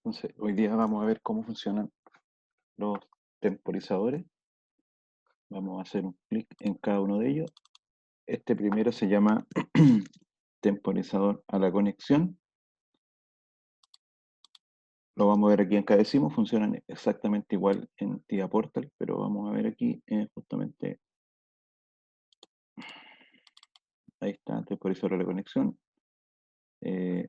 Entonces, hoy día vamos a ver cómo funcionan los temporizadores. Vamos a hacer un clic en cada uno de ellos. Este primero se llama temporizador a la conexión. Lo vamos a ver aquí en cada décimo. Funcionan exactamente igual en TIA Portal, pero vamos a ver aquí justamente, ahí está, temporizador a la conexión. Eh,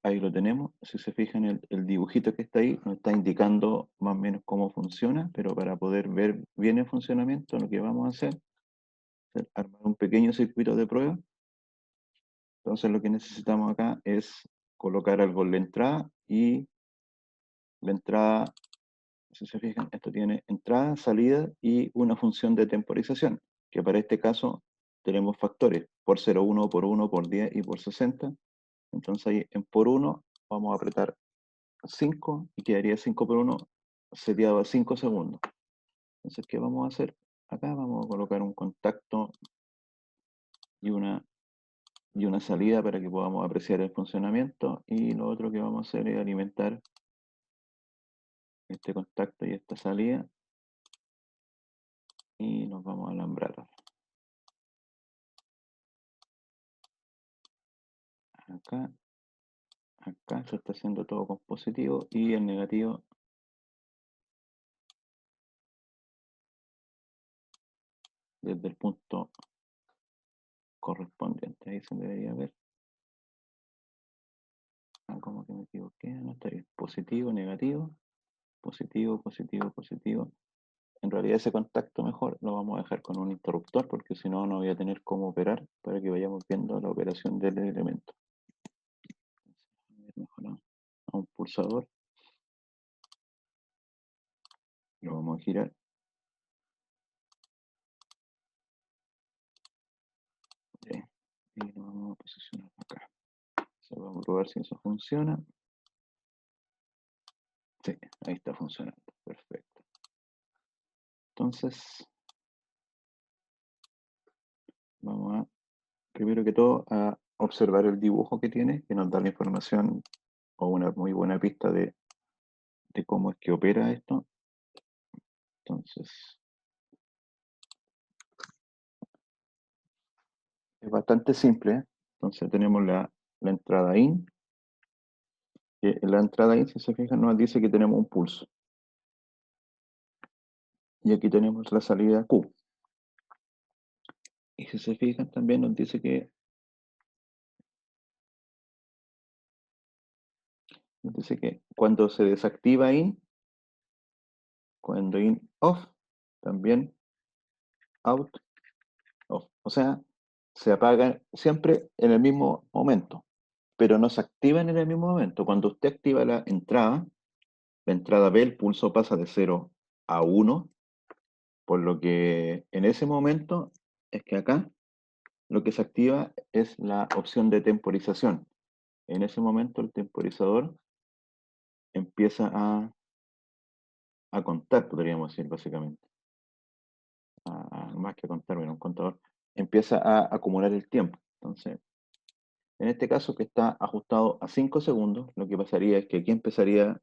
Ahí lo tenemos. Si se fijan, el dibujito que está ahí nos está indicando más o menos cómo funciona, pero para poder ver bien el funcionamiento, lo que vamos a hacer es armar un pequeño circuito de prueba. Entonces lo que necesitamos acá es colocar algo en la entrada, y la entrada, si se fijan, esto tiene entrada, salida y una función de temporización, que para este caso tenemos factores por 0,1, por 1, por 10 y por 60. Entonces ahí en por 1 vamos a apretar 5 y quedaría 5 por 1 seteado a 5 segundos. Entonces, ¿qué vamos a hacer? Acá vamos a colocar un contacto y una salida para que podamos apreciar el funcionamiento, y lo otro que vamos a hacer es alimentar este contacto y esta salida, y nos vamos a alambrar. Acá, acá se está haciendo todo con positivo y el negativo desde el punto correspondiente. Ahí se debería ver. Ah, como que me equivoqué, no está bien. Positivo, negativo, positivo, positivo, positivo. En realidad ese contacto mejor lo vamos a dejar con un interruptor, porque si no, no voy a tener cómo operar, para que vayamos viendo la operación del elemento. Mejor a un pulsador, lo vamos a girar. Bien, y lo vamos a posicionar acá. Vamos a probar si eso funciona. Sí, ahí está funcionando. Perfecto. Entonces, vamos a, primero que todo, a observar el dibujo que tiene, que nos da la información o una muy buena pista de cómo es que opera esto. Entonces, es bastante simple, ¿eh? Entonces tenemos la entrada IN, que en la entrada IN, si se fijan, nos dice que tenemos un pulso. Y aquí tenemos la salida Q. Y si se fijan, también nos dice que cuando se desactiva IN, cuando IN OFF, también OUT OFF. O sea, se apaga siempre en el mismo momento, pero no se activan en el mismo momento. Cuando usted activa la entrada B, el pulso pasa de 0 a 1, por lo que en ese momento es que acá lo que se activa es la opción de temporización. En ese momento el temporizador empieza a contar, podríamos decir, básicamente. Más que contar, bueno, un contador empieza a acumular el tiempo. Entonces, en este caso, que está ajustado a 5 segundos, lo que pasaría es que aquí empezaría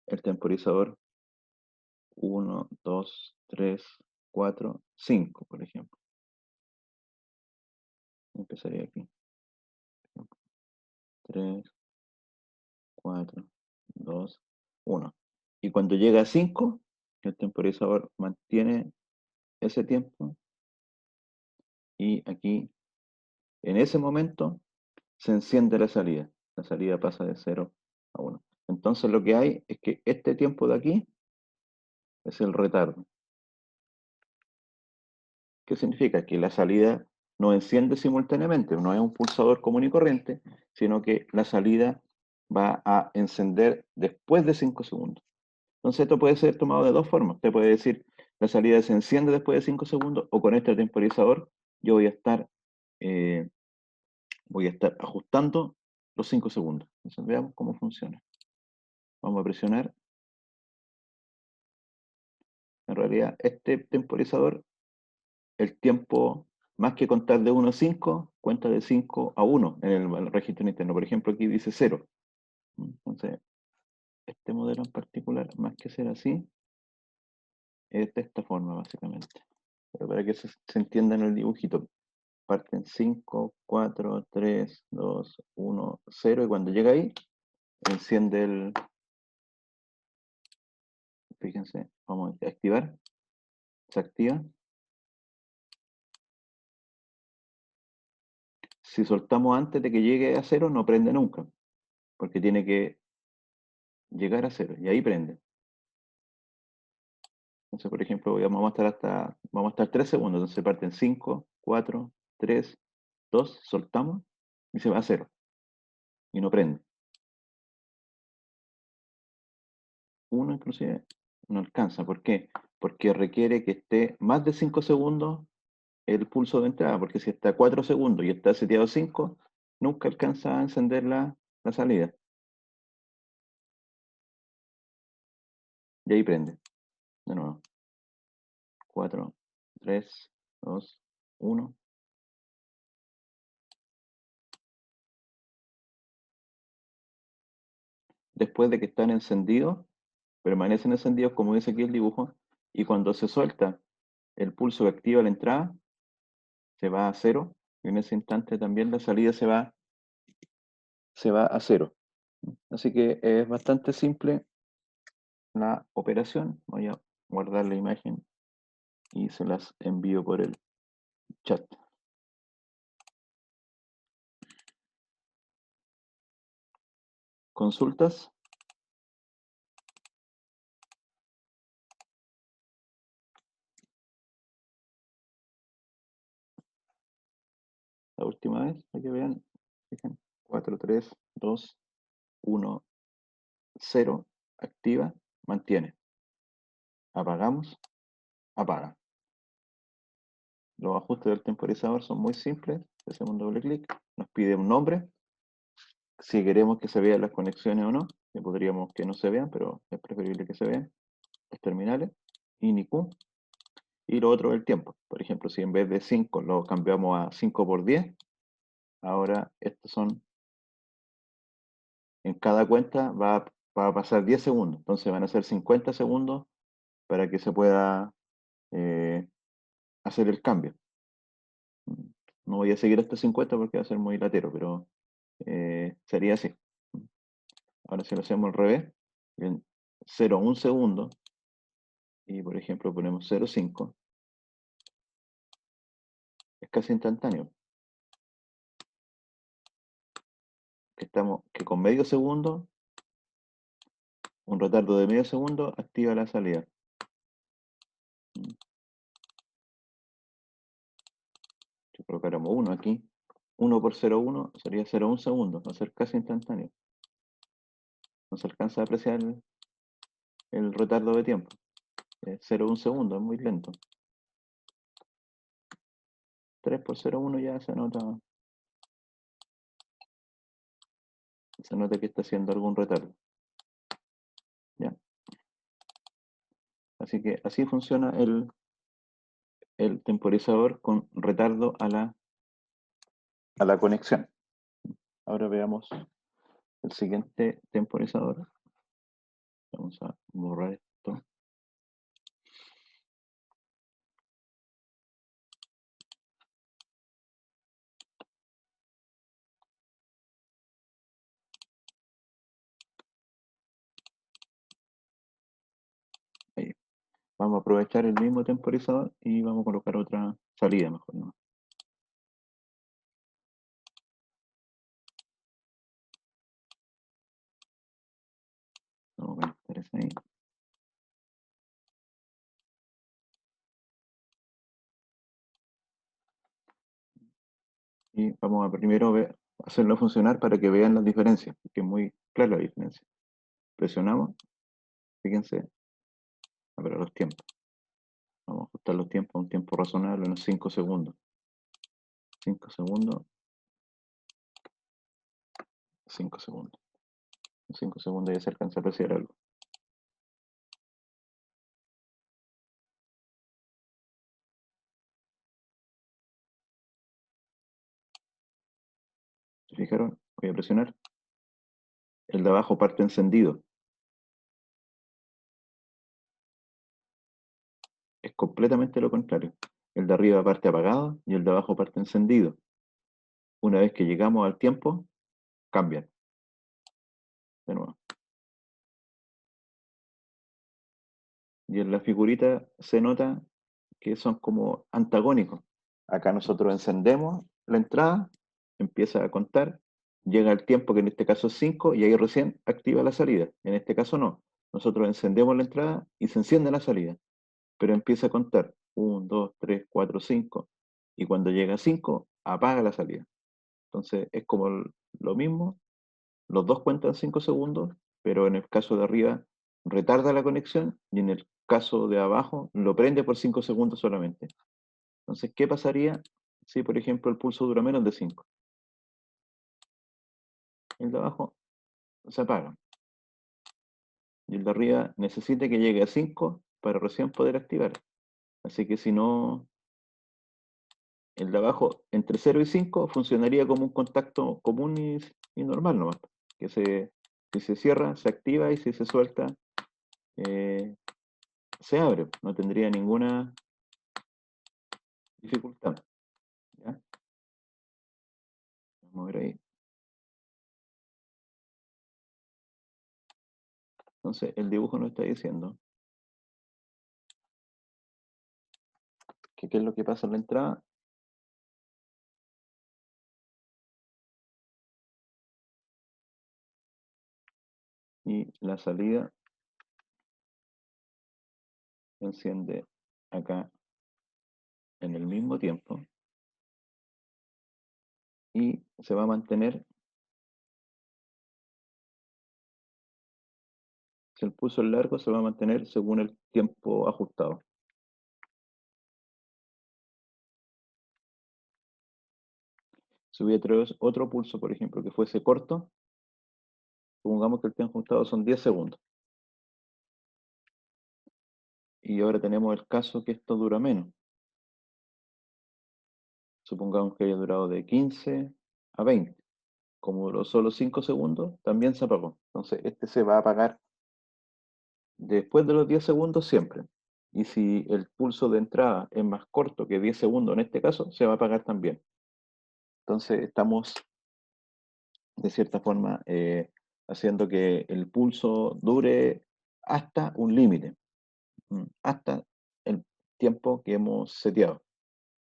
el temporizador 1, 2, 3, 4, 5, por ejemplo. Empezaría aquí. 3, 4, 2, 1. Y cuando llega a 5, el temporizador mantiene ese tiempo, y aquí, en ese momento, se enciende la salida. La salida pasa de 0 a 1. Entonces lo que hay es que este tiempo de aquí es el retardo. ¿Qué significa? Que la salida no enciende simultáneamente, no es un pulsador común y corriente, sino que la salida va a encender después de 5 segundos. Entonces esto puede ser tomado de dos formas. Usted puede decir, la salida se enciende después de 5 segundos, o con este temporizador yo eh, voy a estar ajustando los 5 segundos. Entonces veamos cómo funciona. Vamos a presionar En realidad, este temporizador, el tiempo, más que contar de 1 a 5, cuenta de 5 a 1 en el registro interno. Por ejemplo, aquí dice 0. Entonces, este modelo en particular, más que ser así, es de esta forma, básicamente. Pero para que se entienda en el dibujito, parten 5, 4, 3, 2, 1, 0, y cuando llega ahí, enciende el, fíjense, vamos a activar, se activa. Si soltamos antes de que llegue a 0, no prende nunca, porque tiene que llegar a 0, y ahí prende. Entonces, por ejemplo, vamos a estar 3 segundos, entonces parten 5, 4, 3, 2, soltamos, y se va a 0, y no prende. 1 inclusive no alcanza. ¿Por qué? Porque requiere que esté más de 5 segundos el pulso de entrada, porque si está 4 segundos y está seteado 5, nunca alcanza a encender la salida. Y ahí prende. De nuevo. 4, 3, 2, 1. Después de que están encendidos, permanecen encendidos como dice aquí el dibujo, y cuando se suelta el pulso que activa la entrada, se va a 0, y en ese instante también la salida se va a 0. Así que es bastante simple la operación. Voy a guardar la imagen y se las envío por el chat. ¿Consultas? La última vez, para que vean. Fijen, 4, 3, 2, 1, 0. Activa, mantiene. Apagamos, apaga. Los ajustes del temporizador son muy simples. Hacemos un doble clic. Nos pide un nombre. Si queremos que se vean las conexiones o no. Que podríamos que no se vean, pero es preferible que se vean. Los terminales. IN y Q. Y lo otro es el tiempo. Por ejemplo, si en vez de 5 lo cambiamos a 5 por 10, ahora estos son, en cada cuenta va a pasar 10 segundos. Entonces van a ser 50 segundos para que se pueda hacer el cambio. No voy a seguir hasta 50 porque va a ser muy latero, pero sería así. Ahora si lo hacemos al revés, en 0,1 segundo, y por ejemplo ponemos 0,5, es casi instantáneo. Que con medio segundo, un retardo de medio segundo, activa la salida. Si colocáramos 1 aquí, 1 por 0,1 sería 0,1 segundo, va a ser casi instantáneo. No se alcanza a apreciar el retardo de tiempo. 0,1 segundo, es muy lento. 3 por 0,1 ya se nota que está haciendo algún retardo. ¿Ya? Así que así funciona el temporizador con retardo a la conexión. Ahora veamos el siguiente temporizador. Vamos a borrar esto. Ahí. Vamos a aprovechar el mismo temporizador y vamos a colocar otra salida mejor, ¿no? Vamos a conectar esa ahí. Y vamos a primero hacerlo funcionar para que vean las diferencias, que es muy clara la diferencia. Presionamos, fíjense, a ver los tiempos. Vamos a ajustar los tiempos a un tiempo razonable, unos 5 segundos. 5 segundos, 5 segundos. En 5 segundos ya se alcanza a apreciar algo. ¿Se fijaron? Voy a presionar. El de abajo parte encendido. Es completamente lo contrario. El de arriba parte apagado y el de abajo parte encendido. Una vez que llegamos al tiempo, cambian de nuevo. Y en la figurita se nota que son como antagónicos. Acá nosotros encendemos la entrada, empieza a contar, llega el tiempo que en este caso es 5 y ahí recién activa la salida. En este caso no. Nosotros encendemos la entrada y se enciende la salida, pero empieza a contar 1, 2, 3, 4, 5 y cuando llega a 5 apaga la salida. Entonces es como lo mismo, los dos cuentan 5 segundos, pero en el caso de arriba retarda la conexión y en el caso de abajo lo prende por 5 segundos solamente. Entonces, ¿qué pasaría si, por ejemplo, el pulso dura menos de 5? El de abajo se apaga y el de arriba necesita que llegue a 5 para recién poder activar. Así que si no, el de abajo entre 0 y 5 funcionaría como un contacto común y normal nomás. Que si se cierra, se activa y si se suelta, eh, se abre. No tendría ninguna dificultad. ¿Ya? Vamos a ver ahí. Entonces, el dibujo nos está diciendo que qué es lo que pasa en la entrada y la salida enciende acá en el mismo tiempo y se va a mantener, si el pulso es largo, se va a mantener según el tiempo ajustado. Si hubiera otro pulso, por ejemplo, que fuese corto, supongamos que el tiempo ajustado son 10 segundos. Y ahora tenemos el caso que esto dura menos. Supongamos que haya durado de 15 a 20. Como duró solo 5 segundos, también se apagó. Entonces, este se va a apagar después de los 10 segundos siempre. Y si el pulso de entrada es más corto que 10 segundos en este caso, se va a apagar también. Entonces, estamos de cierta forma haciendo que el pulso dure hasta un límite, hasta el tiempo que hemos seteado.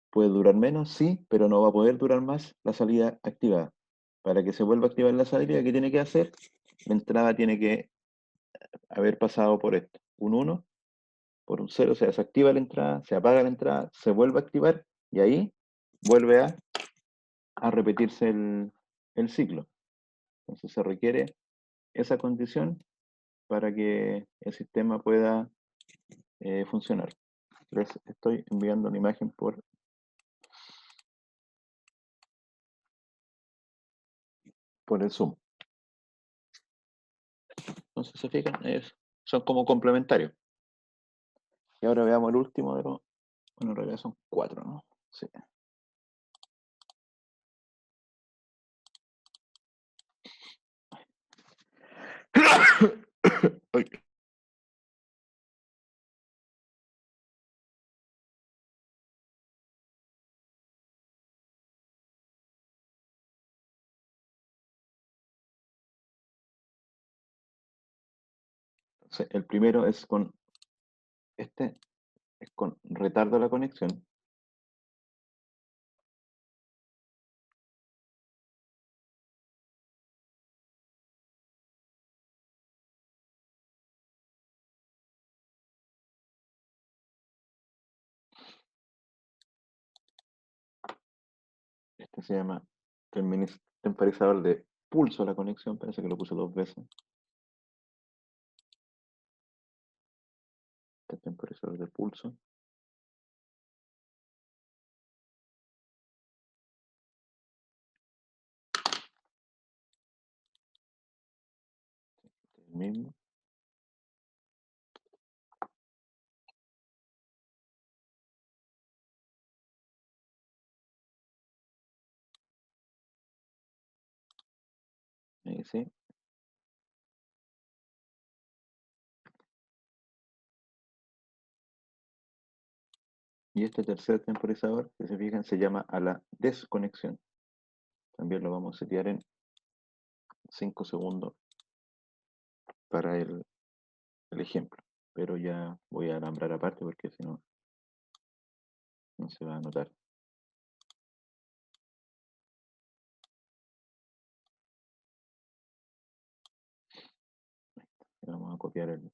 Puede durar menos, sí, pero no va a poder durar más la salida activada. Para que se vuelva a activar la salida, ¿qué tiene que hacer? La entrada tiene que haber pasado por esto, un 1 por un 0, se desactiva la entrada, se apaga la entrada, se vuelve a activar y ahí vuelve a repetirse el ciclo. Entonces se requiere esa condición para que el sistema pueda funcionar. Les estoy enviando una imagen por el Zoom. Entonces, se fijan, son como complementarios. Y ahora veamos el último de los. Bueno, en realidad son cuatro, ¿no? Sí. Ay. Entonces, el primero este es con retardo a la conexión. Este se llama temporizador de pulso a la conexión. Parece que lo puse dos veces. Este temporizador de pulso. El mismo. ¿sí? Y este tercer temporizador, que se fijan, se llama a la desconexión. También lo vamos a setear en 5 segundos para el ejemplo. Pero ya voy a alambrar aparte porque si no, no se va a notar. Vamos a copiar el...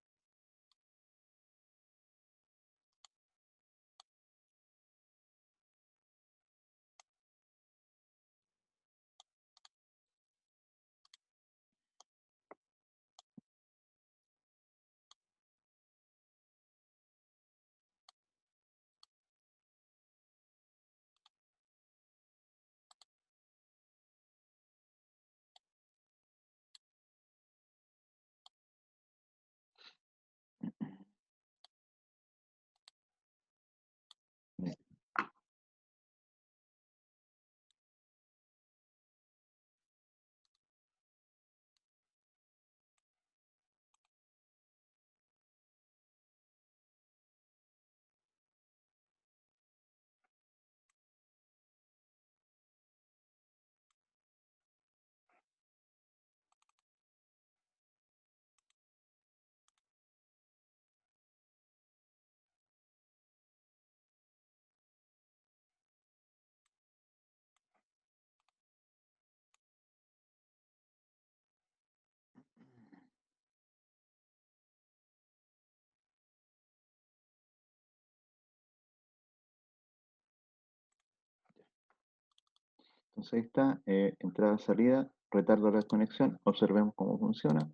Entonces ahí está, entrada, salida, retardo de la desconexión. Observemos cómo funciona.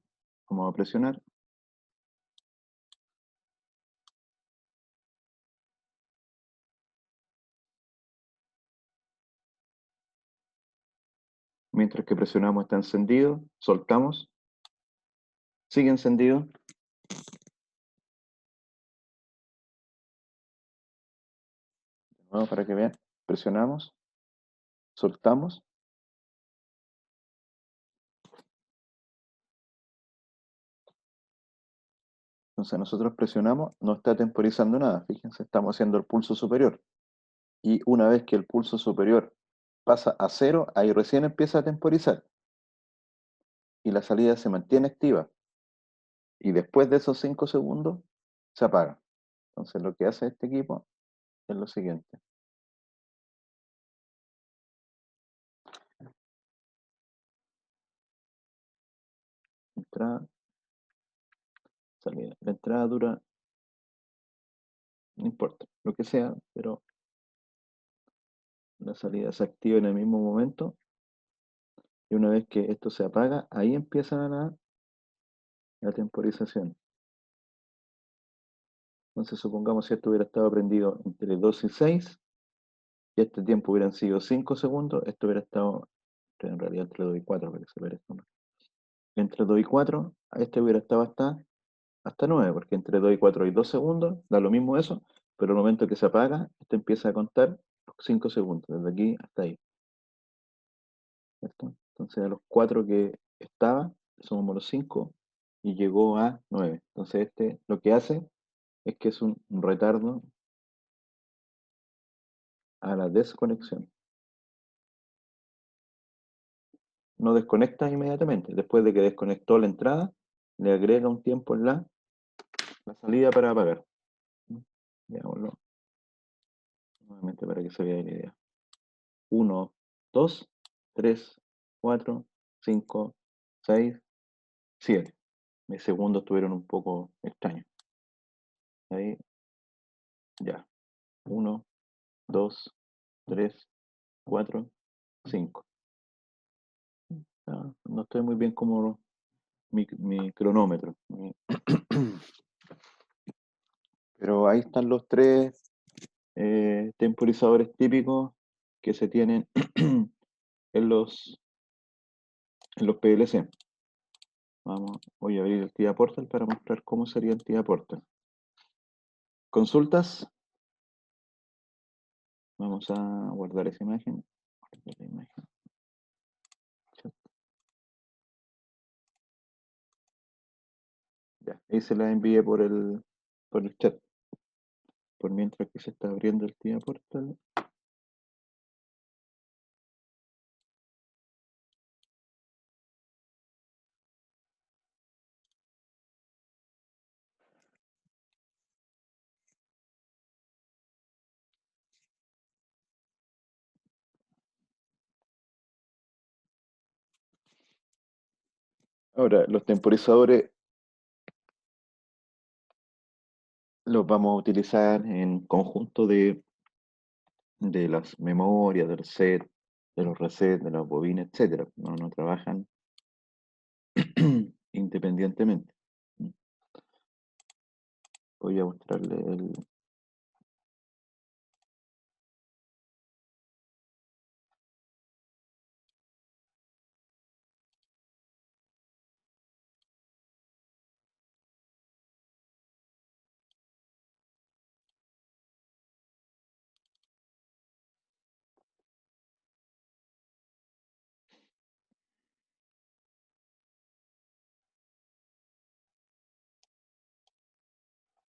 Vamos a presionar. Mientras que presionamos está encendido, soltamos, sigue encendido. De nuevo para que vean, presionamos, soltamos. Entonces nosotros presionamos, no está temporizando nada. Fíjense, estamos haciendo el pulso superior. Y una vez que el pulso superior pasa a 0, ahí recién empieza a temporizar. Y la salida se mantiene activa. Y después de esos 5 segundos, se apaga. Entonces lo que hace este equipo es lo siguiente. Entrada, salida. La entrada dura, no importa, lo que sea, pero la salida se activa en el mismo momento. Y una vez que esto se apaga, ahí empieza la temporización. Entonces supongamos si esto hubiera estado prendido entre 2 y 6, y este tiempo hubieran sido 5 segundos, esto hubiera estado, en realidad entre 2 y 4, para que se vea esto, ¿no? Entre 2 y 4, a este hubiera estado hasta 9, porque entre 2 y 4 hay 2 segundos, da lo mismo eso, pero el momento que se apaga, esto empieza a contar los 5 segundos, desde aquí hasta ahí, ¿cierto? Entonces a los 4 que estaba, sumamos los 5 y llegó a 9. Entonces este lo que hace es que es un retardo a la desconexión. No desconecta inmediatamente. Después de que desconectó la entrada, le agrega un tiempo en la salida para apagar. Veámoslo nuevamente para que se vea la idea. 1, 2, 3, 4, 5, 6, 7. Mis segundos estuvieron un poco extraños. Ahí, ya. 1, 2, 3, 4, 5. No estoy muy bien como mi cronómetro. Pero ahí están los tres temporizadores típicos que se tienen en los PLC. Voy a abrir el TIA Portal para mostrar cómo sería el TIA Portal. Consultas. Vamos a guardar esa imagen. Ya, ahí se la envié por el chat. Por mientras que se está abriendo el Team Portal. Ahora, los temporizadores los vamos a utilizar en conjunto de las memorias, del set, de los resets, de las bobinas, etcétera. No trabajan independientemente. Voy a mostrarle el.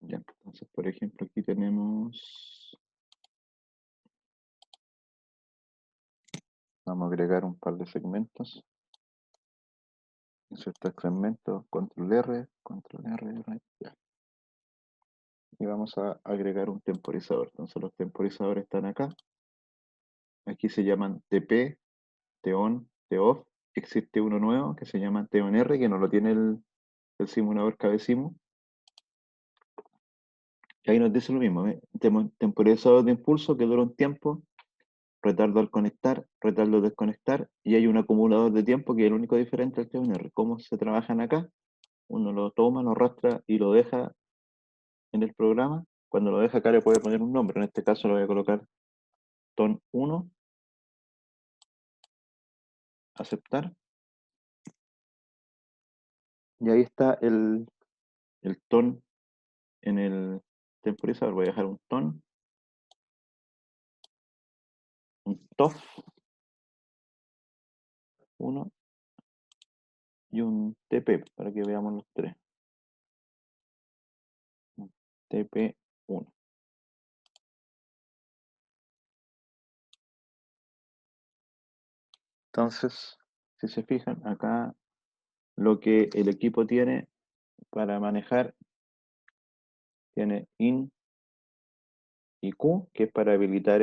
Ya, entonces, por ejemplo, aquí tenemos. Vamos a agregar un par de segmentos. Insertar segmento, control R, ya. Y vamos a agregar un temporizador. Entonces los temporizadores están acá. Aquí se llaman TP, TON, TOFF. Existe uno nuevo que se llama TONR, que no lo tiene el simulador Cabecimu. Y ahí nos dice lo mismo, ¿eh? Temporizador de impulso que dura un tiempo, retardo al conectar, retardo al desconectar, y hay un acumulador de tiempo que es el único diferente al TONR. ¿Cómo se trabajan acá? Uno lo toma, lo arrastra y lo deja en el programa. Cuando lo deja acá le puede poner un nombre. En este caso lo voy a colocar TON 1, aceptar. Y ahí está el TON en el temporizador. Voy a dejar un TON, un TOF 1 y un TP para que veamos los tres. Un TP 1. Entonces, si se fijan, acá lo que el equipo tiene para manejar tiene IN y Q, que es para habilitar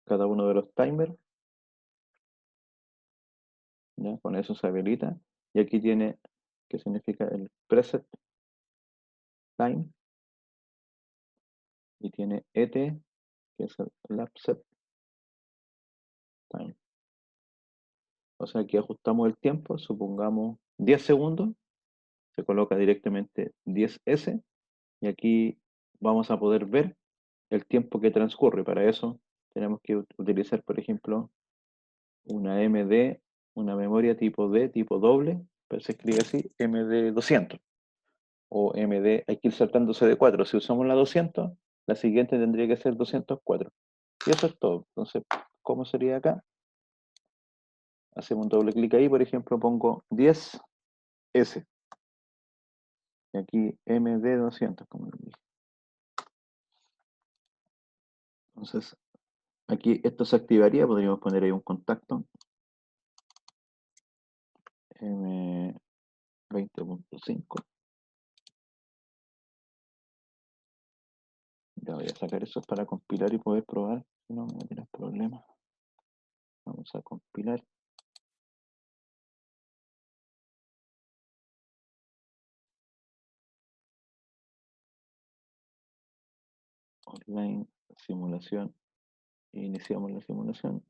cada uno de los timers. ¿Ya? Con eso se habilita. Y aquí tiene, que significa el preset time, y tiene ET, que es el lapset time. O sea, aquí ajustamos el tiempo, supongamos 10 segundos, se coloca directamente 10S, y aquí vamos a poder ver el tiempo que transcurre. Para eso tenemos que utilizar, por ejemplo, una MD, una memoria tipo D, tipo doble, pero se escribe así, MD 200, o MD, hay que ir saltándose de 4. Si usamos la 200, la siguiente tendría que ser 204. Y eso es todo. Entonces, ¿cómo sería acá? Hacemos un doble clic ahí, por ejemplo, pongo 10S. Y aquí MD 200, como lo dije. Entonces, aquí esto se activaría, podríamos poner ahí un contacto. M20.5. Ya voy a sacar eso para compilar y poder probar. Si no, me va a tener problemas. Vamos a compilar. Online, simulación. Iniciamos la simulación.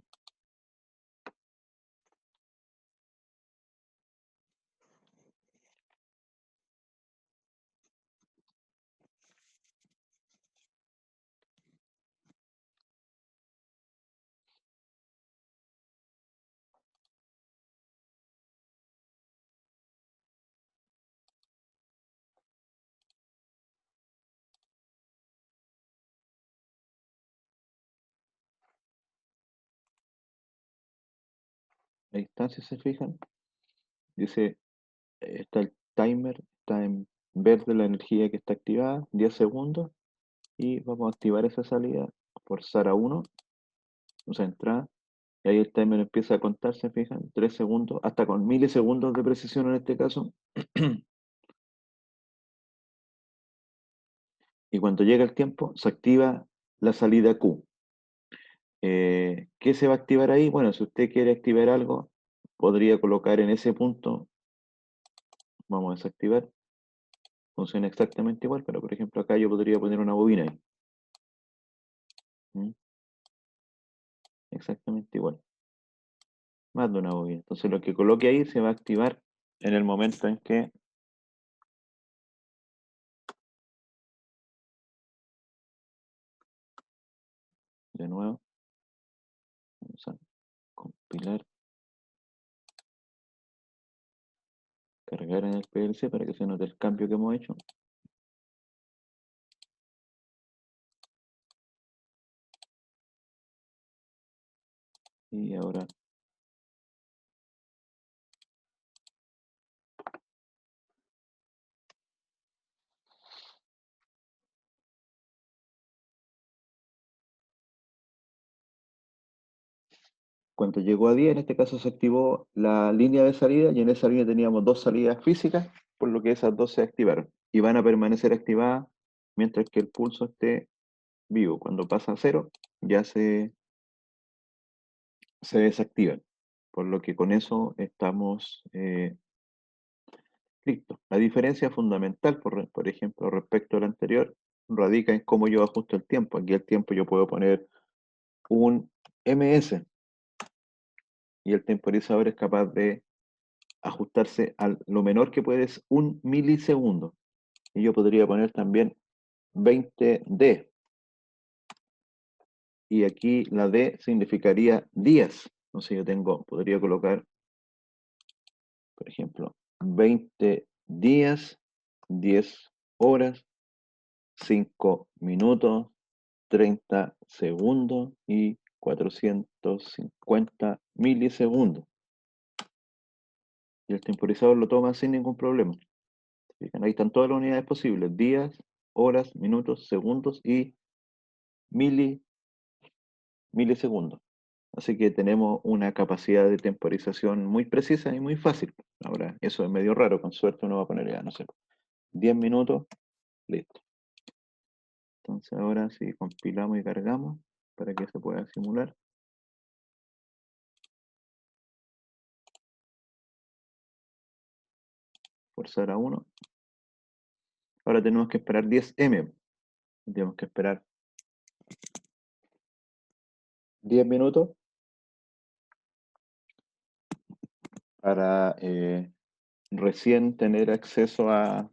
Ahí está, si se fijan. Dice, está timer está en verde la energía que está activada, 10 segundos, y vamos a activar esa salida, forzar a 1, o sea, entrada, y ahí el timer empieza a contar, se fijan, 3 segundos, hasta con milisegundos de precisión en este caso. Y cuando llega el tiempo, se activa la salida Q. ¿Qué se va a activar ahí? Bueno, si usted quiere activar algo, podría colocar en ese punto, vamos a desactivar, funciona exactamente igual, pero por ejemplo acá yo podría poner una bobina ahí. ¿Mm? Exactamente igual, más de una bobina. Entonces lo que coloque ahí se va a activar en el momento en que, de nuevo, vamos a compilar, cargar en el PLC para que se note el cambio que hemos hecho. Y ahora, cuando llegó a 10, en este caso se activó la línea de salida y en esa línea teníamos dos salidas físicas, por lo que esas dos se activaron y van a permanecer activadas mientras que el pulso esté vivo. Cuando pasa a cero, ya se desactivan, por lo que con eso estamos listos. La diferencia fundamental, por ejemplo, respecto al anterior, radica en cómo yo ajusto el tiempo. Aquí el tiempo yo puedo poner un ms y el temporizador es capaz de ajustarse a lo menor que puede es un milisegundo. Y yo podría poner también 20D. Y aquí la D significaría días. Entonces yo podría colocar, por ejemplo, 20 días, 10 horas, 5 minutos, 30 segundos y 450 milisegundos. Y el temporizador lo toma sin ningún problema. Fijan, ahí están todas las unidades posibles, días, horas, minutos, segundos y mili, milisegundos. Así que tenemos una capacidad de temporización muy precisa y muy fácil. Ahora, eso es medio raro, con suerte uno va a poner ya, no sé, 10 minutos, listo. Entonces ahora si compilamos y cargamos para que se pueda simular, forzar a 1. Ahora tenemos que esperar 10M. Tenemos que esperar 10 minutos para recién tener acceso a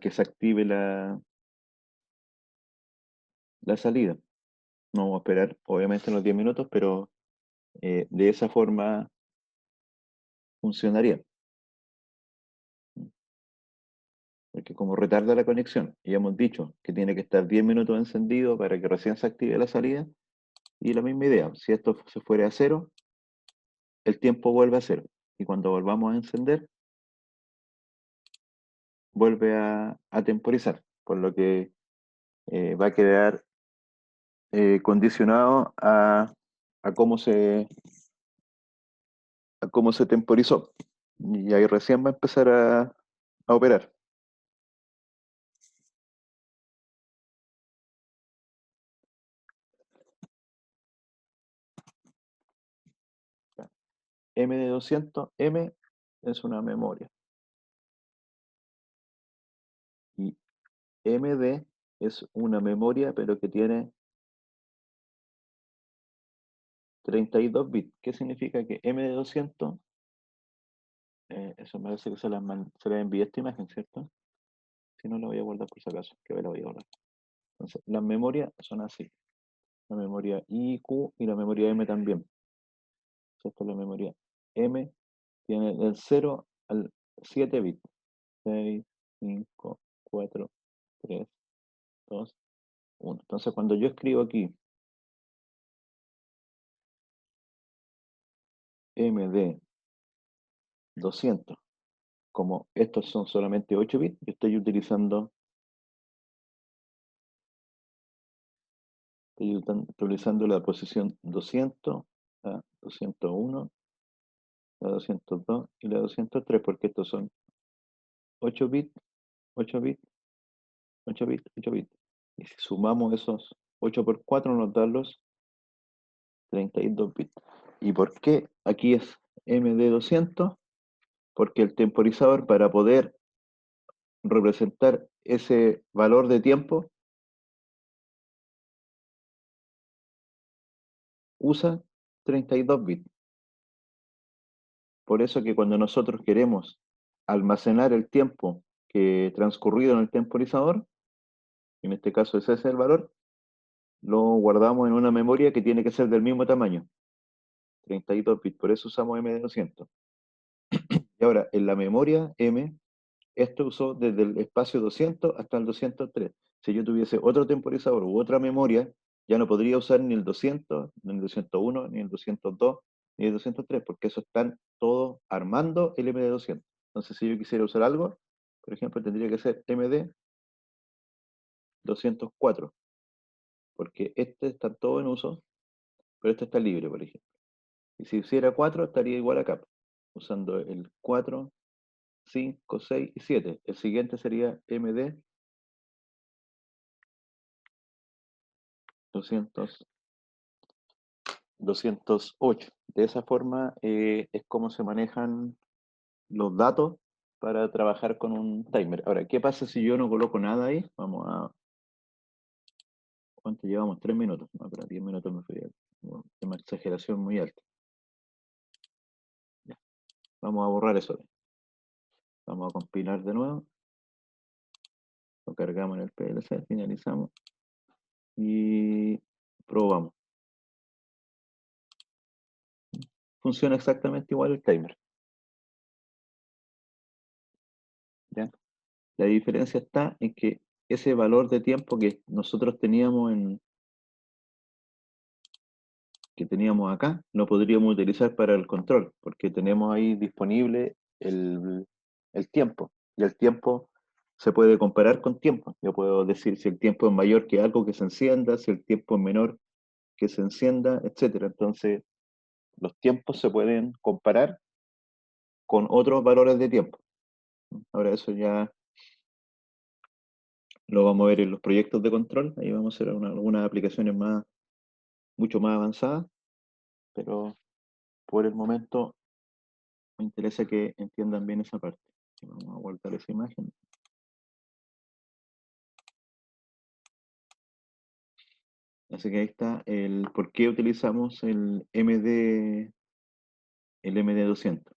que se active la salida. No vamos a esperar, obviamente, los 10 minutos, pero de esa forma funcionaría. Porque como retarda la conexión, y hemos dicho que tiene que estar 10 minutos encendido para que recién se active la salida, y la misma idea, si esto se fuera a cero, el tiempo vuelve a cero. Y cuando volvamos a encender, vuelve a temporizar, por lo que va a quedar condicionado a cómo se temporizó. Y ahí recién va a empezar a operar. M de 200, M es una memoria. Y MD es una memoria, pero que tiene 32 bits. ¿Qué significa que M de 200? Eso me parece que se la envié esta imagen, ¿cierto? Si no, la voy a guardar por si acaso, que la voy a guardar. Entonces, las memorias son así. La memoria IQ y la memoria M también. Esta es la memoria M, tiene del 0 al 7 bits. 6, 5, 4, 3, 2, 1. Entonces, cuando yo escribo aquí M de 200 como estos son solamente 8 bits, yo estoy utilizando la posición 200, la 201, la 202 y la 203, porque estos son 8 bits, 8 bits, 8 bits, 8 bits. Y si sumamos esos 8 por 4 nos dan los 32 bits. ¿Y por qué aquí es MD200? Porque el temporizador, para poder representar ese valor de tiempo, usa 32 bits. Por eso que cuando nosotros queremos almacenar el tiempo que transcurrido en el temporizador, en este caso ese es el valor, lo guardamos en una memoria que tiene que ser del mismo tamaño, 32 bits. Por eso usamos MD200. Y ahora, en la memoria M, esto usó desde el espacio 200 hasta el 203. Si yo tuviese otro temporizador u otra memoria, ya no podría usar ni el 200, ni el 201, ni el 202, ni el 203, porque eso están todos armando el MD200. Entonces, si yo quisiera usar algo, por ejemplo, tendría que ser MD204, porque este está todo en uso, pero este está libre, por ejemplo. Y si hiciera 4, estaría igual acá, usando el 4, 5, 6 y 7. El siguiente sería MD 200, 208. De esa forma es como se manejan los datos para trabajar con un timer. Ahora, ¿qué pasa si yo no coloco nada ahí? Vamos a... ¿Cuánto llevamos? 3 minutos. No, pero 10 minutos me fui. Una exageración muy alta. Ya. Vamos a borrar eso. Vamos a compilar de nuevo. Lo cargamos en el PLC, finalizamos y probamos. Funciona exactamente igual el timer. ¿Ya? La diferencia está en que ese valor de tiempo que nosotros teníamos acá, lo podríamos utilizar para el control, porque tenemos ahí disponible el tiempo. Y el tiempo se puede comparar con tiempo. Yo puedo decir si el tiempo es mayor que algo que se encienda, si el tiempo es menor que se encienda, etcétera. Entonces, los tiempos se pueden comparar con otros valores de tiempo. Ahora eso ya lo vamos a ver en los proyectos de control. Ahí vamos a hacer algunas aplicaciones mucho más avanzadas, pero por el momento me interesa que entiendan bien esa parte. Vamos a guardar esa imagen. Así que ahí está el por qué utilizamos el MD200.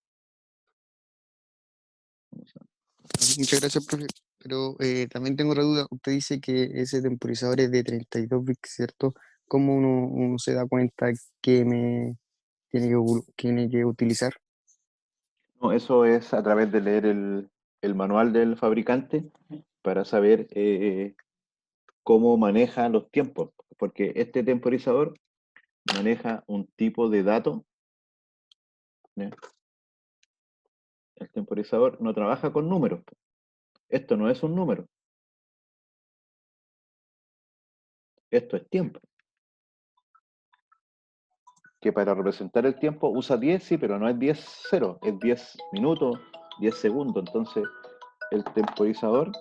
Muchas gracias, profe. Pero también tengo otra duda. Usted dice que ese temporizador es de 32 bits, ¿cierto? ¿Cómo uno se da cuenta que me tiene que utilizar? No, eso es a través de leer el manual del fabricante para saber cómo maneja los tiempos, porque este temporizador maneja un tipo de dato. ¿Ya? El temporizador no trabaja con números. Esto no es un número, esto es tiempo. Que para representar el tiempo usa 10, sí, pero no es 10 cero, es 10 minutos, 10 segundos. Entonces, el temporizador,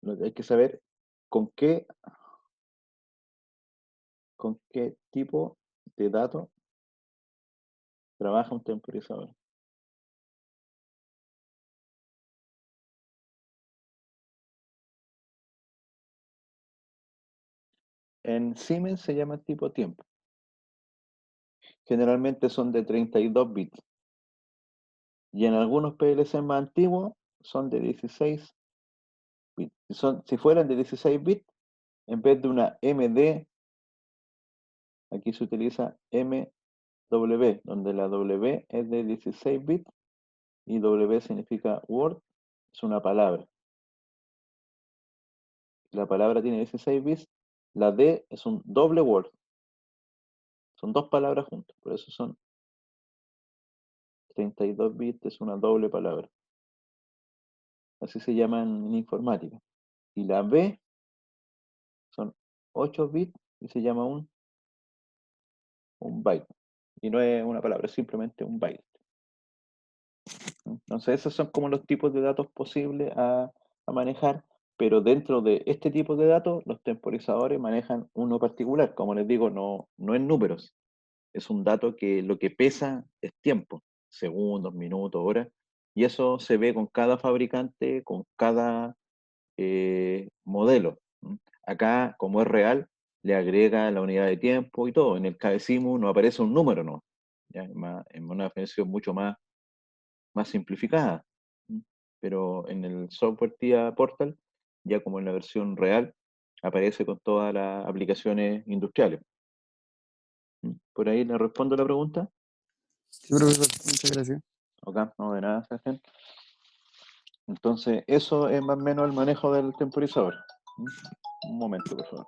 lo que hay que saber con qué tipo de dato trabaja un temporizador. En Siemens se llama tipo tiempo. Generalmente son de 32 bits. Y en algunos PLC más antiguos son de 16 bits. Si fueran de 16 bits, en vez de una MD, aquí se utiliza MW, donde la W es de 16 bits y W significa word, es una palabra. La palabra tiene 16 bits, la D es un doble word, son dos palabras juntas, por eso son 32 bits es una doble palabra. Así se llaman en informática. Y la B son 8 bits y se llama un byte. Y no es una palabra, es simplemente un byte. Entonces, esos son como los tipos de datos posibles a manejar, pero dentro de este tipo de datos, los temporizadores manejan uno particular. Como les digo, no en números, es un dato que lo que pesa es tiempo, segundos, minutos, horas, y eso se ve con cada fabricante, con cada modelo. Acá, como es real, le agrega la unidad de tiempo y todo. En el KDSIMU no aparece un número, ¿no? Ya, en una definición mucho más simplificada. Pero en el software TIA Portal, ya como en la versión real, aparece con todas las aplicaciones industriales. ¿Por ahí le respondo la pregunta? Sí, profesor, muchas gracias. Acá, no de nada, Sebastián. Entonces, eso es más o menos el manejo del temporizador. Un momento, por favor.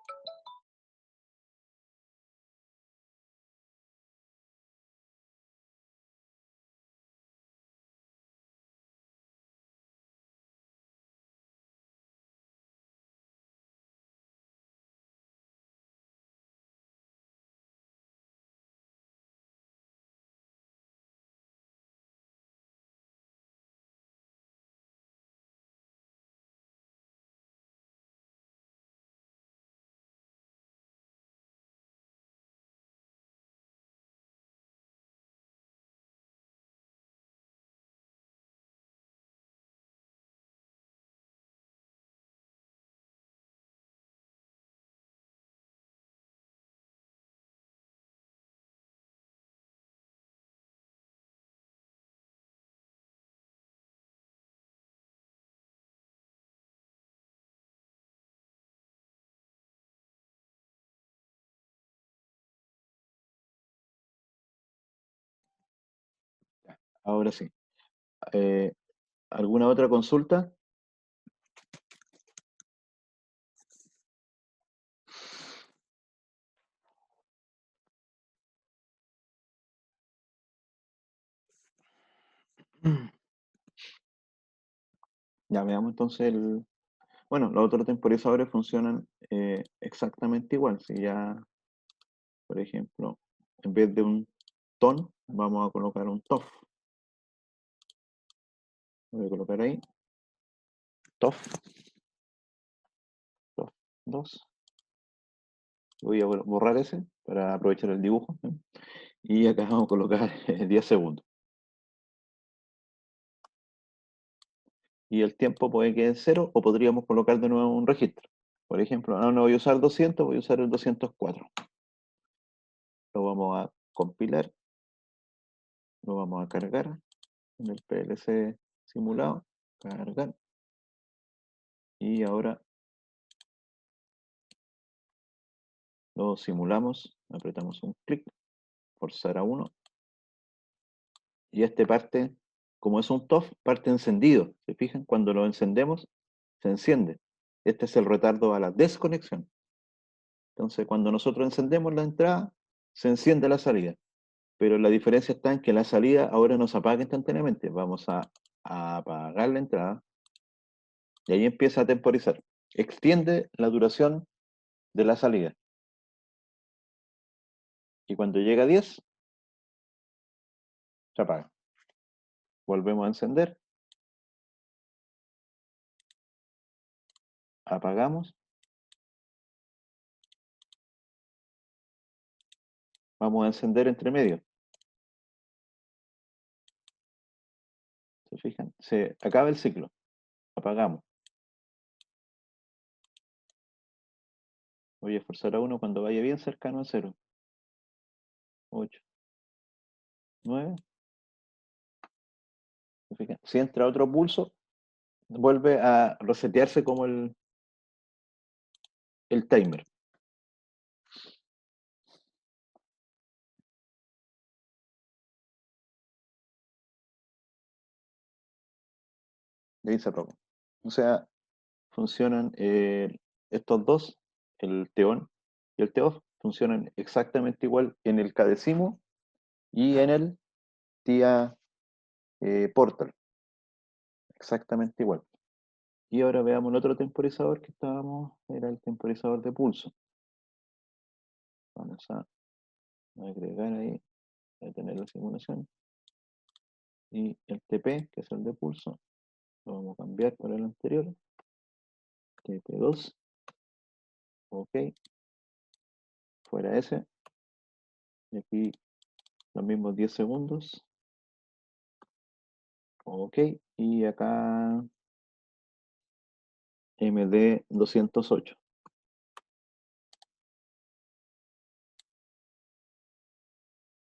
Ahora sí. Eh, ¿Alguna otra consulta? Ya veamos entonces Bueno, los otros temporizadores funcionan exactamente igual. Si ya, por ejemplo, en vez de un ton, vamos a colocar un tof. Voy a colocar ahí, tof, tof 2. Voy a borrar ese para aprovechar el dibujo. ¿Eh? Y acá vamos a colocar 10 segundos. Y el tiempo puede que en cero o podríamos colocar de nuevo un registro. Por ejemplo, ahora no voy a usar 200, voy a usar el 204. Lo vamos a compilar, lo vamos a cargar en el PLC simulado, cargar. Y ahora lo simulamos, apretamos un clic, forzar a 1. Y este parte, como es un TOF, parte encendido. ¿Se fijan? Cuando lo encendemos, se enciende. Este es el retardo a la desconexión. Entonces, cuando nosotros encendemos la entrada, se enciende la salida. Pero la diferencia está en que la salida ahora no se apaga instantáneamente. Vamos a apagar la entrada y ahí empieza a temporizar. Extiende la duración de la salida. Y cuando llega a 10, se apaga. Volvemos a encender, apagamos, vamos a encender entre medio. ¿Se fijan? Se acaba el ciclo. Apagamos. Voy a forzar a 1 cuando vaya bien cercano a 0. 8, 9. ¿Se fijan? Si entra otro pulso, vuelve a resetearse como el timer. Y ahí se apaga. O sea, funcionan estos dos, el TEON y el TEOF, funcionan exactamente igual en el Cadecimu y en el TIA Portal, exactamente igual. Y ahora veamos el otro temporizador que estábamos, era el temporizador de pulso. Vamos a agregar ahí, a tener la simulación. Y el TP, que es el de pulso, lo vamos a cambiar por el anterior. TP2. Ok. Fuera ese. Y aquí los mismos 10 segundos. Ok. Y acá MD 208.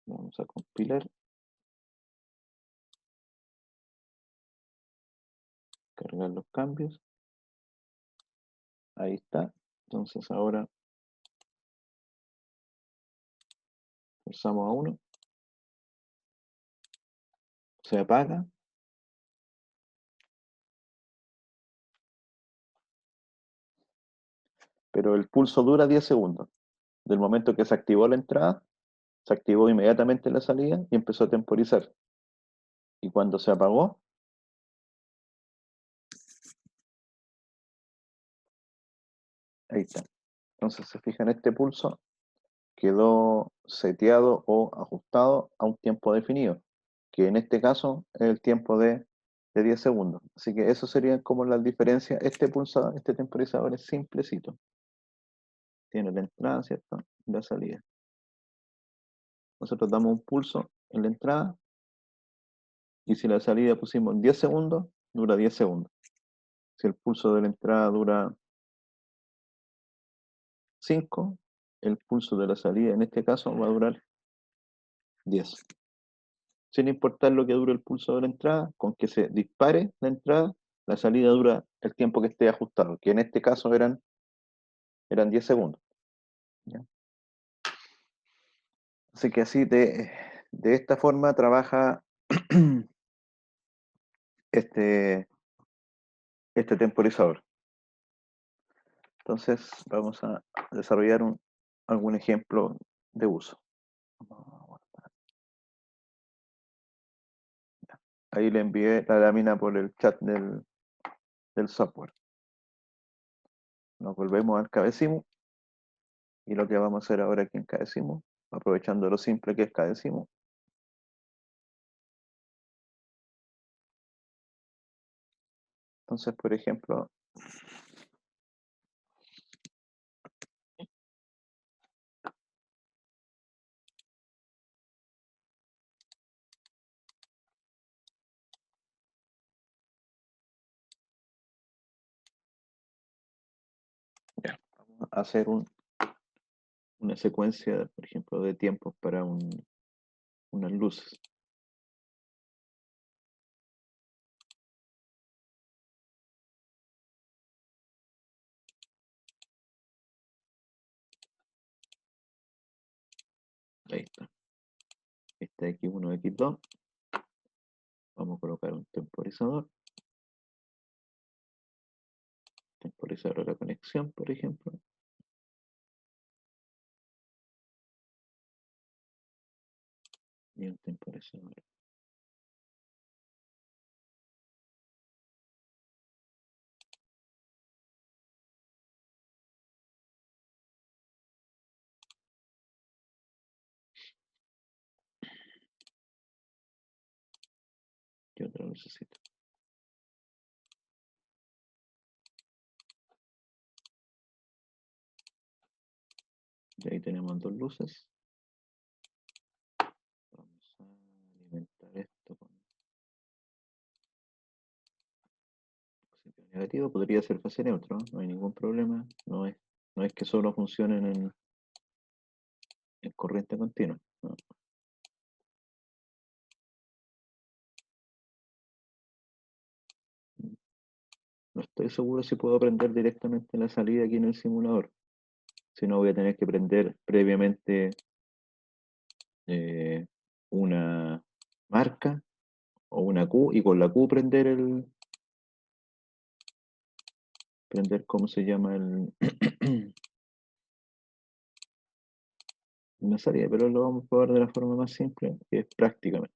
Vamos a compilar. Cargar los cambios. Ahí está. Entonces ahora pulsamos a 1. Se apaga. Pero el pulso dura 10 segundos. Del momento que se activó la entrada, se activó inmediatamente la salida y empezó a temporizar. Y cuando se apagó, ahí está. Entonces se fijan, este pulso quedó seteado o ajustado a un tiempo definido, que en este caso es el tiempo de 10 segundos. Así que eso serían como las diferencias. Este pulsador, este temporizador es simplecito. Tiene la entrada, ¿cierto? Y la salida. Nosotros damos un pulso en la entrada y si la salida pusimos 10 segundos, dura 10 segundos. Si el pulso de la entrada dura 5, el pulso de la salida en este caso va a durar 10. Sin importar lo que dure el pulso de la entrada, con que se dispare la entrada, la salida dura el tiempo que esté ajustado, que en este caso eran 10 segundos. ¿Ya? Así que así de esta forma trabaja este, este temporizador. Entonces vamos a desarrollar algún ejemplo de uso. Ahí le envié la lámina por el chat del software. Nos volvemos al Cabecimu y lo que vamos a hacer ahora aquí en Cabecimu, aprovechando lo simple que es Cabecimu, entonces, por ejemplo, ya, vamos a hacer una secuencia, por ejemplo, de tiempos para unas luces. Ahí está. Este X1, X2. Vamos a colocar un temporizador de la conexión, por ejemplo. Y un temporizador. Y otra lucecita. Y ahí tenemos dos luces. Vamos a alimentar esto con positivo y negativo. Podría ser fase neutro, no hay ningún problema. No es que solo funcionen en corriente continua. No. No estoy seguro si puedo prender directamente la salida aquí en el simulador. Si no, voy a tener que prender previamente eh, una marca o una Q y con la Q prender ¿cómo se llama? Una salida, pero lo vamos a probar de la forma más simple, que es prácticamente.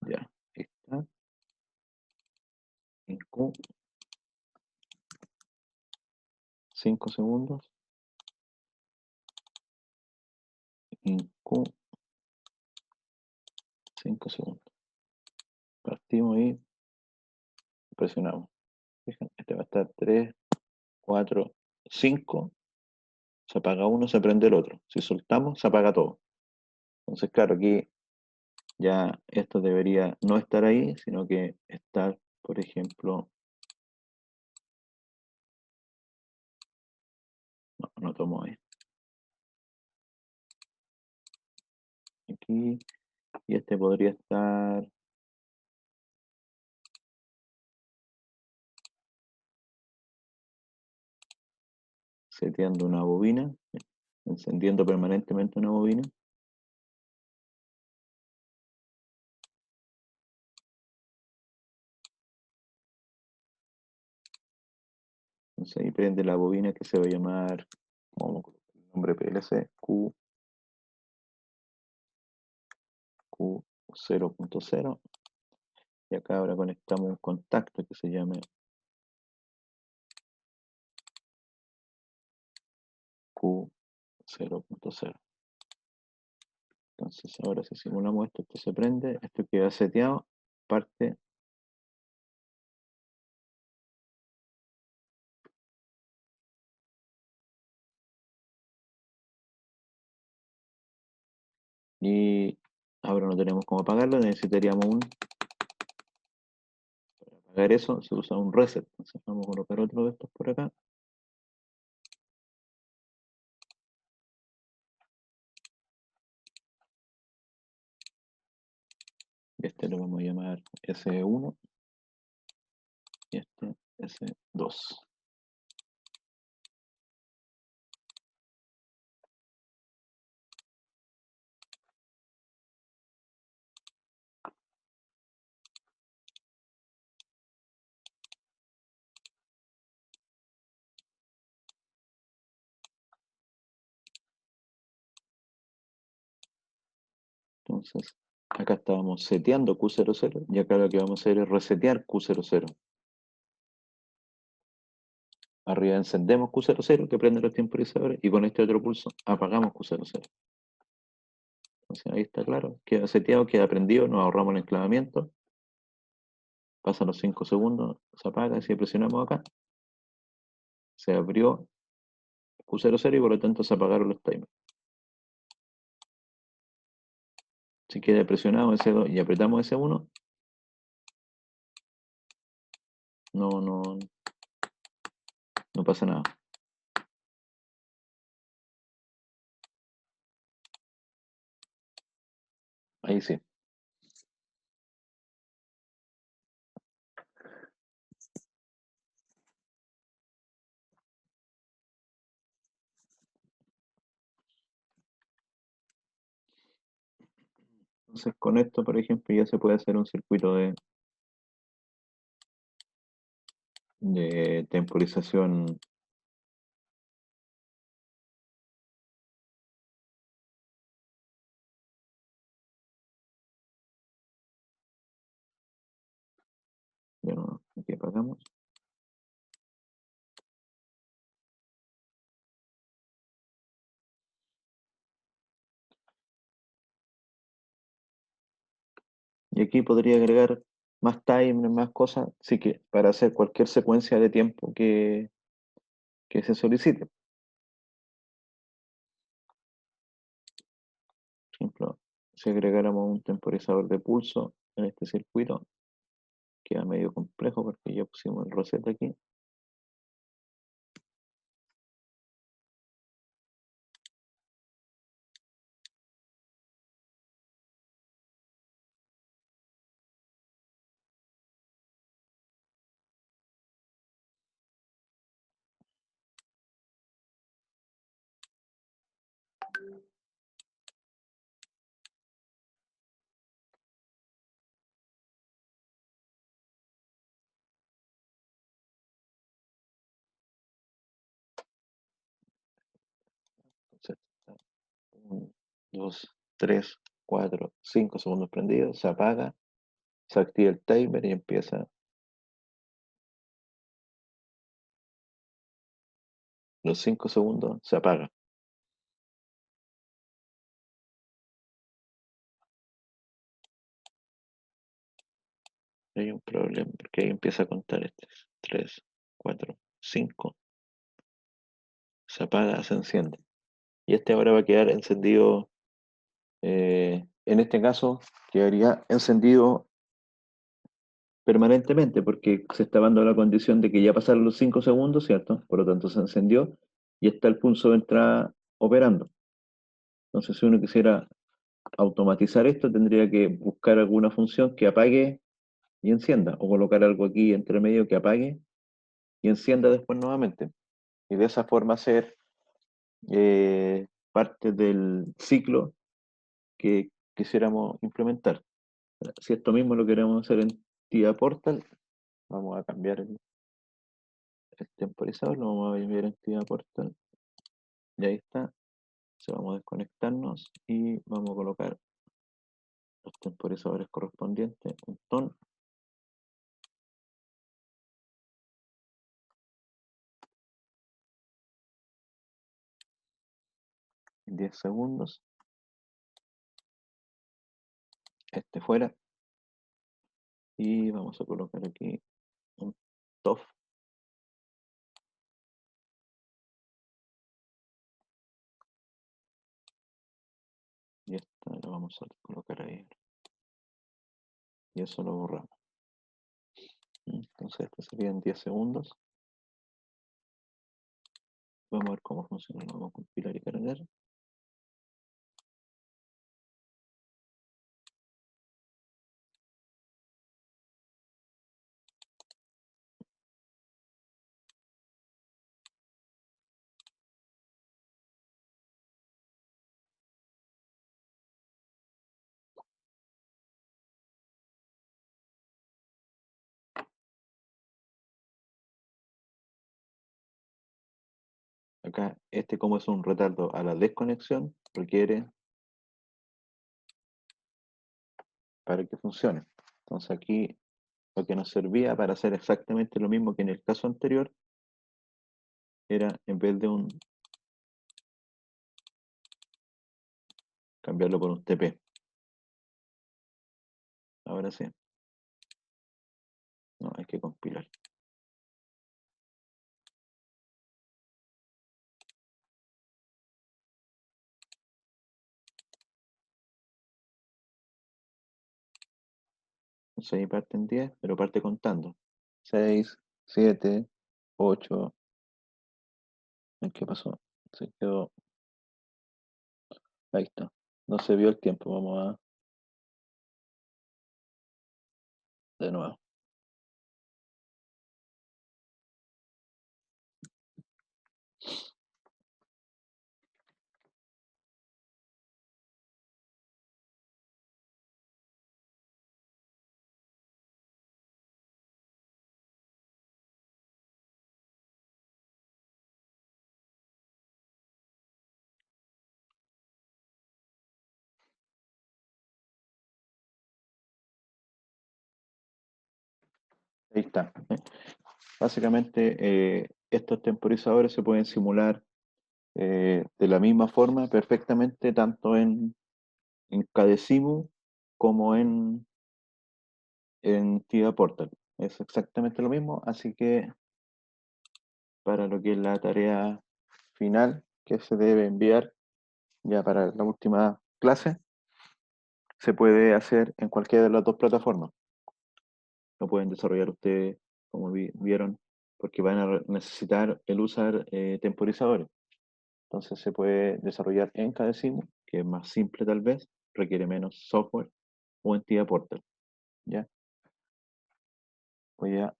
Ya, ahí está. En Q, 5 segundos. En Q, 5 segundos. Partimos y presionamos. Fijan, este va a estar 3, 4, 5. Se apaga uno, se prende el otro. Si soltamos, se apaga todo. Entonces, claro, aquí ya esto debería no estar ahí, sino que estar, por ejemplo, no tomo ahí. Aquí, y este podría estar seteando una bobina, encendiendo permanentemente una bobina. Entonces ahí prende la bobina que se va a llamar, vamos a colocar el nombre PLC, Q0.0. Y acá ahora conectamos un contacto que se llame Q0.0. Entonces ahora si simulamos esto, esto se prende, esto queda seteado, parte y ahora no tenemos cómo apagarlo, necesitaríamos para apagar eso se usa un reset. Entonces vamos a colocar otro de estos por acá. Este lo vamos a llamar S1 y este S2. Entonces, acá estábamos seteando Q00 y acá lo que vamos a hacer es resetear Q00. Arriba encendemos Q00 que prende los temporizadores y con este otro pulso apagamos Q00. Entonces ahí está claro, queda seteado, queda prendido, nos ahorramos el enclavamiento. Pasan los 5 segundos, se apaga y si presionamos acá, se abrió Q00 y por lo tanto se apagaron los timers. Si queda presionado S2 y apretamos S1, no, no pasa nada. Ahí sí. Entonces con esto, por ejemplo, ya se puede hacer un circuito de temporización. Ya no, aquí apagamos. Y aquí podría agregar más timer, más cosas, así que para hacer cualquier secuencia de tiempo que se solicite. Por ejemplo, si agregáramos un temporizador de pulso en este circuito, queda medio complejo porque ya pusimos el reset aquí. Entonces, 1, 2, 3, 4, 5 segundos prendidos, se apaga se activa el timer y empieza. Los 5 segundos se apaga. Hay un problema, porque ahí empieza a contar este. 3, 4, 5. Se apaga, se enciende. Y este ahora va a quedar encendido. En este caso, quedaría encendido permanentemente, porque se está dando la condición de que ya pasaron los 5 segundos, ¿cierto? Por lo tanto, se encendió y está el pulso de entrada operando. Entonces, si uno quisiera automatizar esto, tendría que buscar alguna función que apague y encienda, o colocar algo aquí entre medio que apague y encienda después nuevamente. Y de esa forma hacer parte del ciclo que quisiéramos implementar. Si esto mismo lo queremos hacer en TIA Portal, vamos a cambiar el temporizador, lo vamos a enviar en TIA Portal. Y ahí está. Se vamos a desconectarnos y vamos a colocar los temporizadores correspondientes. Un ton. 10 segundos. Este fuera. Y vamos a colocar aquí un TOF. Y esta lo vamos a colocar ahí. Y eso lo borramos. Entonces esto serían 10 segundos. Vamos a ver cómo funciona. Lo vamos a compilar y cargar. Acá, como es un retardo a la desconexión, requiere para que funcione. Entonces aquí lo que nos servía para hacer exactamente lo mismo que en el caso anterior era, en vez de cambiarlo por un TP. Ahora sí. No, hay que compilar. Entonces ahí parte en 10, pero parte contando. 6, 7, 8. ¿Qué pasó? Se quedó. Ahí está. No se vio el tiempo. Vamos a. De nuevo. Ahí está. Básicamente, estos temporizadores se pueden simular de la misma forma perfectamente, tanto en Cadecimu como en TIA Portal. Es exactamente lo mismo, así que para lo que es la tarea final que se debe enviar ya para la última clase, se puede hacer en cualquiera de las dos plataformas. Lo pueden desarrollar ustedes, como vieron, porque van a necesitar el usar temporizadores. Entonces se puede desarrollar en Cadecimu, que es más simple tal vez, requiere menos software, o en TIA Portal. ¿Ya? Voy a